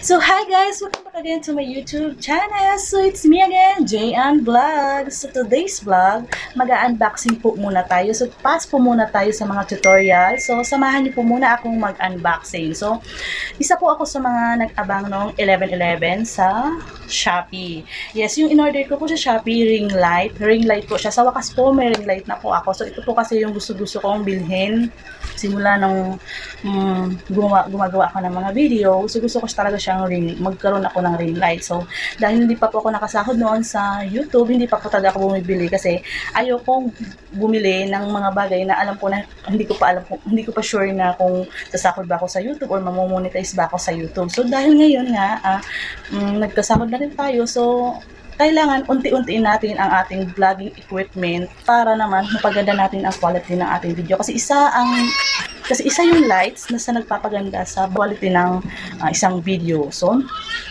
So hi guys, welcome back again to my YouTube channel. So it's me again, JN Vlog. So today's vlog, mag-unboxing po muna tayo. So pass po muna tayo sa mga tutorial. So samahan niyo po muna akong mag-unboxing. So isa po ako sa mga nag-abang nung 11/11 sa Shopee. Yes, yung in-order ko po sa Shopee, ring light. Ring light po siya. Sa wakas po, may ring light na po ako. So ito po kasi yung gusto-gusto kong bilhin. Simula nung gumagawa ako ng mga video, so gusto ko talaga siyang magkaroon ako ng ring light. So, dahil hindi pa po ako nakasahod noon sa YouTube, hindi pa po talaga ako bumibili kasi ayokong bumili ng mga bagay na alam ko na hindi ko pa sure na kung sasahod ba ako sa YouTube or mamomonetize ba ako sa YouTube. So, dahil ngayon nga, nagkasahod na rin tayo, so kailangan unti-untiin natin ang ating vlogging equipment para naman mapaganda natin ang quality ng ating video. Kasi isa yung lights na sa nagpapaganda sa quality ng isang video. So,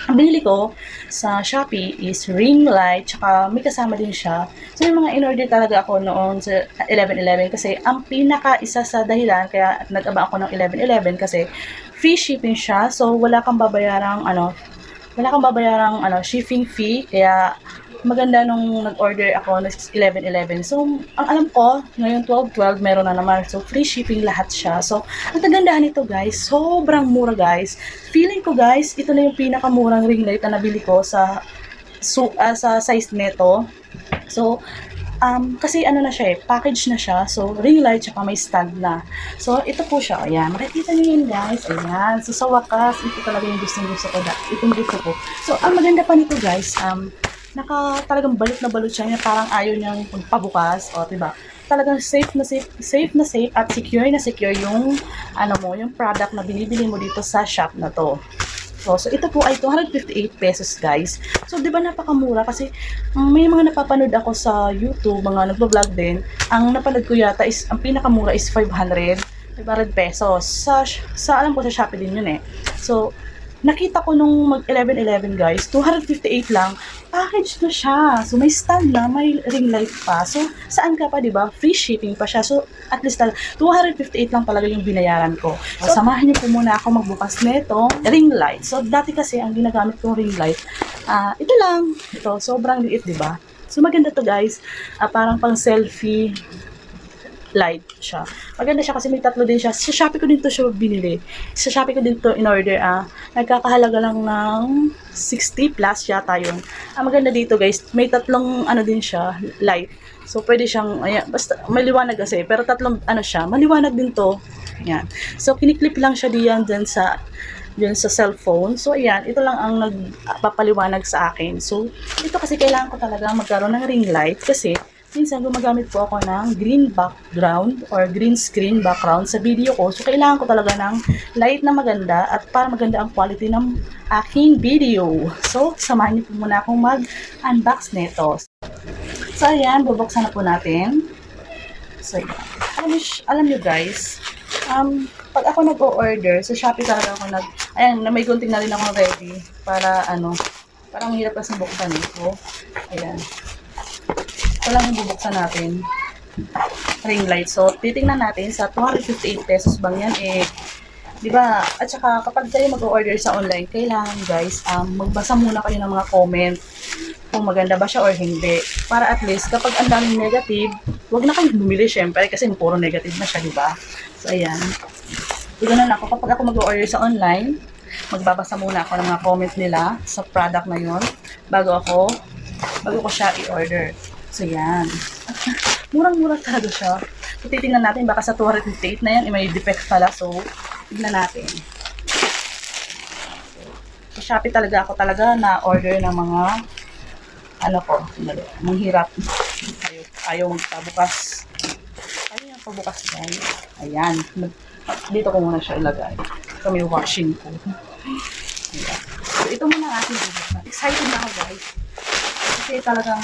ang binili ko sa Shopee is ring light, tsaka may kasama din siya. So, yung mga in-order talaga ako noon sa 11/11 kasi ang isa sa dahilan kaya nag-aba ako ng 11/11 kasi free shipping siya. So, wala kang babayarang shipping fee, kaya maganda nung nag-order ako ng 11/11. So, ang alam ko, ngayon 12/12 meron na naman. So, free shipping lahat siya. So, ang kagandahan nito guys, sobrang mura guys. Feeling ko guys, ito na yung pinakamurang ring light na nabili ko sa size neto. So, kasi ano na siya package na siya. So, ring light tsaka may stand na. So, ito po siya. Ayan, makikita niyo yun guys. Ayan. So, sa wakas, ito talaga yung gusto ko. Itong gusto ko. So, ang maganda pa nito guys, talagang balot na balot siya. Parang ayaw niyang pabukas. O, diba? Talagang safe na safe at secure na secure yung, yung product na binibili mo dito sa shop na to. So, ito po ay 258 pesos guys. So, di ba napakamura? Kasi may mga napapanood ako sa YouTube, mga nagbo-vlog din. Ang napanood ko yata is, ang pinakamura is 500 pesos. Alam ko sa Shopee din yun eh. So, nakita ko nung mag-11/11 guys, 258 lang. Package na siya. So, may stand na, may ring light pa. So, saan ka pa, di ba? Free shipping pa siya. So, at least 258 lang talaga yung binayaran ko. So, samahan niyo po muna ako magbukas nito ring light. So, dati kasi ang ginagamit kong ring light, ito lang. Ito, sobrang liit, di ba? So, maganda to guys. Parang pang selfie light siya. Maganda siya kasi may tatlo din siya. Sa Shopee ko din to siya binili. Sa Shopee ko din to in-order. Nagkakahalaga lang ng 60 plus yata yun. Maganda dito guys. May tatlong din siya, light. So, pwede siyang, ayan, basta maliwanag kasi. Pero tatlong, siya, maliwanag din to. Ayan. So, kiniklip lang siya diyan sa cellphone. So, ayan, ito lang ang nagpapaliwanag sa akin. So, ito kasi kailangan ko talaga magkaroon ng ring light kasi minsan gumagamit po ako ng green background or green screen background sa video ko. So, kailangan ko talaga ng light na maganda at para maganda ang quality ng aking video. So, samahan niyo po muna akong mag-unbox nito. So, ayan, bubuksan na po natin. So, alam niyo guys, pag ako nag-o-order, sa Shopee talaga ako ayan, may gunting na rin ako ready para parang hirap kasi buksan ito. Ayan. Ito lang yung bubuksan natin. Ring light. So, titingnan natin sa 258 pesos bang yan di ba? At saka kapag kayo mag-order sa online, kailangan guys, magbasa muna kayo ng mga comment kung maganda ba siya or hindi. Para at least kapag ang daming negative, wag na kayong bumili syempre kasi puro negative na siya, di ba? So, ayan. Ganun ako. Kapag ako mag-order sa online, magbabasa muna ako ng mga comment nila sa product na yun bago ko siya i-order. So, yan. Murang-murang talaga siya. So, titingnan natin. Baka sa 258 na yan, may defect pala. So, tignan natin. So, Shopee talaga ako na-order ng mga manghirap. Ayaw magpabukas. Ayaw magpabukas yan. Ayan. Dito ko muna siya ilagay. So, may washing ko. Ayan. So, ito muna ang ating bubuksan. Excited na ako, guys. Kasi talagang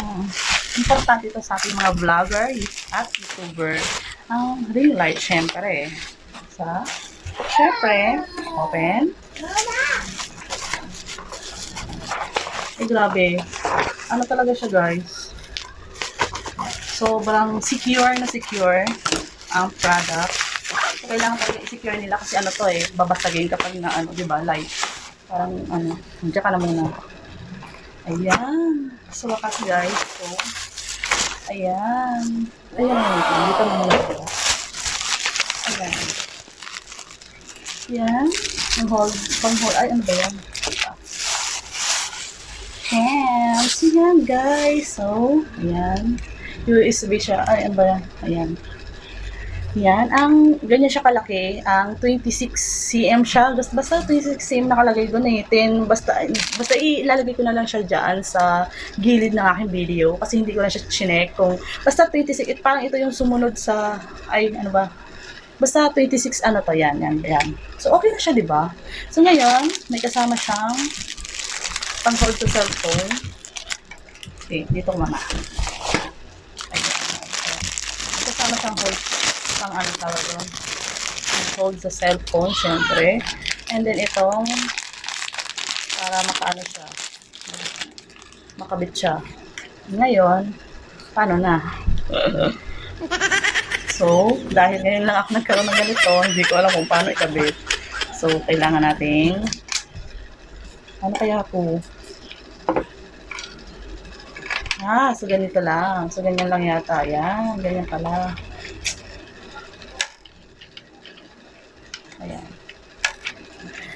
importante ito sa ating mga vlogger at YouTuber. Ang ring light, syempre. Syempre, open. Grabe. Ano talaga siya, guys? Sobrang secure na secure ang product. Kailangan talaga i-secure nila kasi babasagin kapag na, di ba, light. Parang ano, nandiyan ka na muna. Ayan. Sa wakas guys. So, ayan. Ayan. Dito na muna ito. Ayan. Ayan. Pang-hold. Ay, ano ba yan? Ayan. So, yan guys. So, ayan. USB siya. Ay, ano ba yan? Ayan. Yan, ganyan siya kalaki, ang 26 cm siya, basta 26 cm nakalagay doon eh, 10, basta ilalagay ko na lang siya dyan sa gilid ng aking video, kasi hindi ko na siya chinek kung, basta 26, parang ito yung sumunod sa, ay ano ba, basta 26 ano to, yan. So okay na siya, diba? So ngayon, may kasama siyang pang hold to cellphone. Okay, dito ko mama. Ayan. May kasama siyang pang ano tawag doon, hold sa cellphone syempre, and then itong para makaano siya, makabit siya. Ngayon paano na? So dahil ngayon lang ako nagkaroon ng ganito, hindi ko alam kung paano ikabit, so kailangan nating ano kaya ako, so ganito lang, so ganyan lang yata, yan, ganyan pala. Ayan.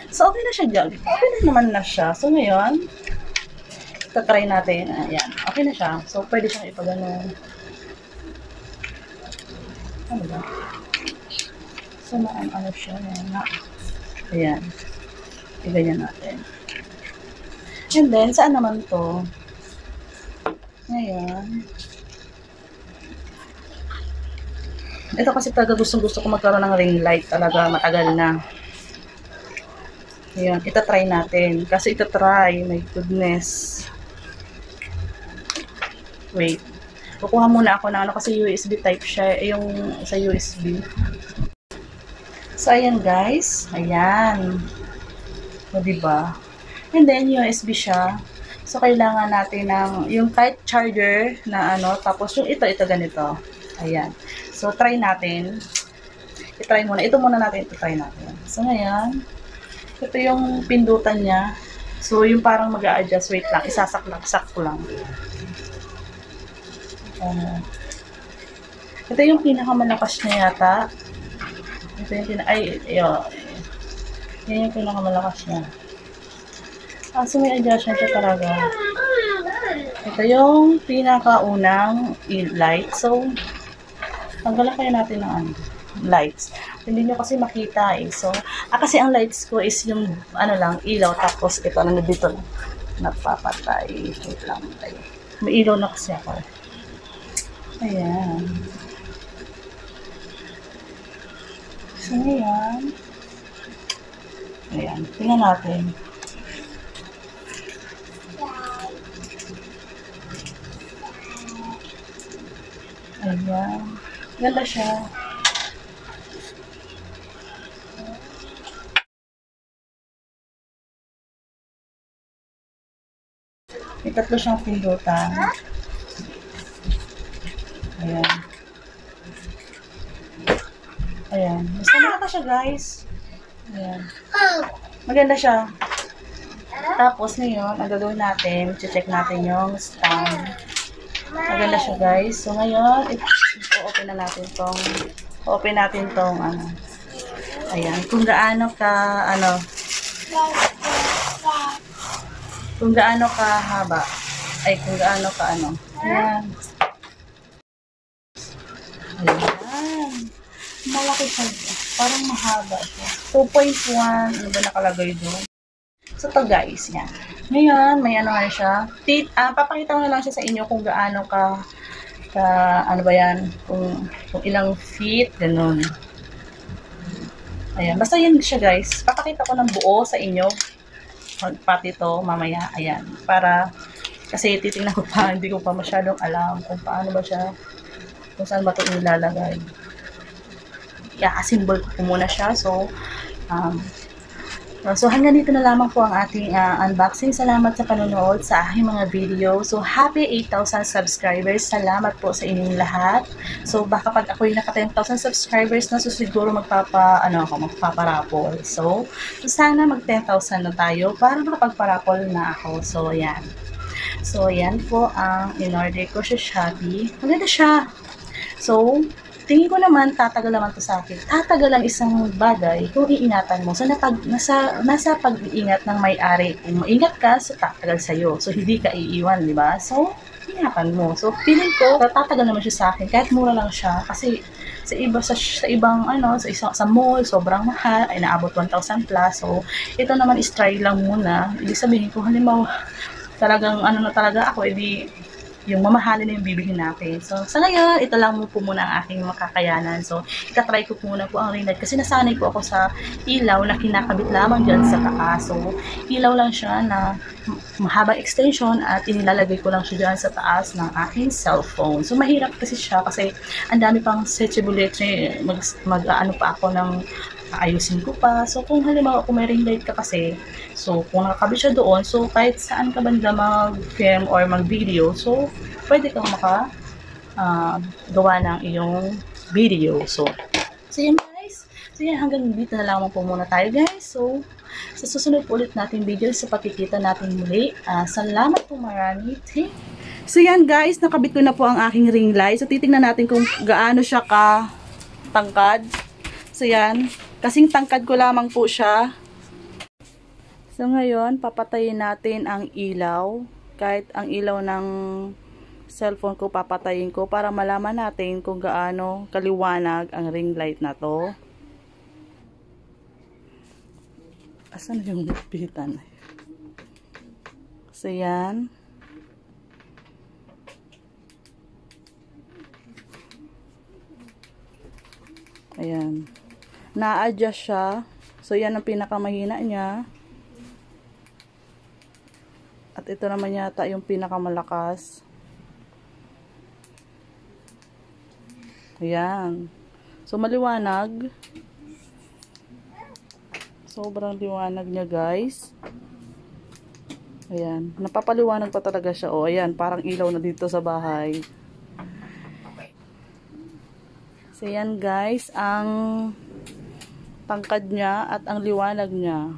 So, okay na siya dyan. Okay na naman na siya. So, ngayon, try natin. Ayan. Okay na siya. So, pwede siyang ipagano. Ano ba? So, ano siya. Ayan. Iganyan natin. And then, saan naman to? Ngayon. Ito kasi talaga gusto ko magkaroon ng ring light talaga, matagal na. Ayan, itatry natin. Kasi itatry, my goodness. Wait. Kukuha muna ako ng ano kasi USB type siya, yung sa USB. So, ayan guys. Ayan. O, diba? And then, USB siya. So, kailangan natin ng, yung type charger na ano, tapos yung ito ganito. Ayan. So, try natin. I-try muna. Ito muna natin. I-try natin. So, ngayon, ito yung pindutan niya. So, yung parang mag-a-adjust. Wait lang. Isasak ko lang. Ito yung pinakamalakas niya yata. Ito yung yan yung pinakamalakas niya. So, may adjustment siya talaga. Ito yung pinakaunang light. So, tanggalan kaya natin ng lights. Hindi nyo kasi makita eh. So, kasi ang lights ko is yung ano lang, ilaw. Tapos ito, dito lang. Napapatay. Wait lang. May ilaw na kasi ako. Ayan. So, ayan. Ayan. Tingnan natin. Ayan. Ganda siya. May tatlo siyang pindutan. Ayan. Ayan. Basta maganda siya, guys. Ayan. Maganda siya. Tapos ngayon, ang gagawin natin, check natin yung stand. Maganda siya, guys. So ngayon, i-open na natin tong ano. Ayan, kung gaano ka haba. Ay, kung gaano ka Ayan. Ayan. Malaki siya. Parang mahaba siya. 2.1. Ano ba nakalagay doon? So, to guys, yan. Ngayon, may nga siya. Papakita ko na lang siya sa inyo kung gaano ka ano ba yan, kung ilang feet, ganun. Ayan, basta yan siya guys. Papakita ko ng buo sa inyo. Pati to, mamaya, ayan. Para, kasi titingnan ko pa, hindi ko pa masyadong alam kung paano ba siya, kung saan ba ito ilalagay. I-assemble ko muna siya. So, So hanggang dito na lamang po ang ating unboxing. Salamat sa panonood sa aking mga video. So happy 8,000 subscribers. Salamat po sa inyong lahat. So baka pag ako'y naka 10,000 subscribers na, so siguro magpaparapol. So sana mag 10,000 na tayo para makapagparapol na ako. So ayan. So ayan po ang in-order ko sa Shopee. Maganda siya. So tingin ko naman, tatagal naman to sa akin. Tatagal ang isang bagay kung iingatan mo. So, nasa pag-iingat ng may-ari. Kung maingat ka, so tatagal sa'yo. So, hindi ka iiwan, di ba? So, ingatan mo. So, feeling ko, tatagal naman siya sa akin. Kahit mura lang siya. Kasi, sa ibang, sa mall, sobrang mahal. Ay, naabot 1,000 plus. So, ito naman is try lang muna. Ibig sabihin, kung halimbawa, talagang, talaga ako, edi, yung mamahalin na yung bibilhin natin. So, sa ngayon, ito lang po muna ang aking makakayanan. So, itatry ko muna po ang ring light kasi nasanay po ako sa ilaw na kinakabit lamang dyan sa taas. So, ilaw lang siya na mahabang extension at inilalagay ko lang siya dyan sa taas ng aking cellphone. So, mahirap kasi siya kasi ang dami pang setchability. Mag-ano pa ako ng ayusin ko pa. So, kung halimbawa kung may ring light ka kasi, so, kung nakakabit siya doon, so, kahit saan ka banda mag-film or mag-video, so, pwede kang gawa ng iyong video. So yan guys. So, yan, hanggang dito na lang po muna tayo guys. So, sa susunod po ulit natin video sa pagkikita natin muli. Salamat po marami. So, yan guys. Nakabit ko na po ang aking ring light. So, titingnan natin kung gaano siya ka-tangkad. So, yan. Kasing tangkad ko lamang po siya. So, ngayon, papatayin natin ang ilaw. Kahit ang ilaw ng cellphone ko, papatayin ko para malaman natin kung gaano kaliwanag ang ring light na to. Asan yung pitan? So, yan. Ayan. Na-adjust siya. So, yan ang pinakamahina niya. At ito naman yata yung pinakamalakas. Ayan. So, maliwanag. Sobrang liwanag niya, guys. Ayan. Napapaliwanag pa talaga siya. O, ayan. Parang ilaw na dito sa bahay. So, ayan, guys. Ang tangkad niya at ang liwanag niya.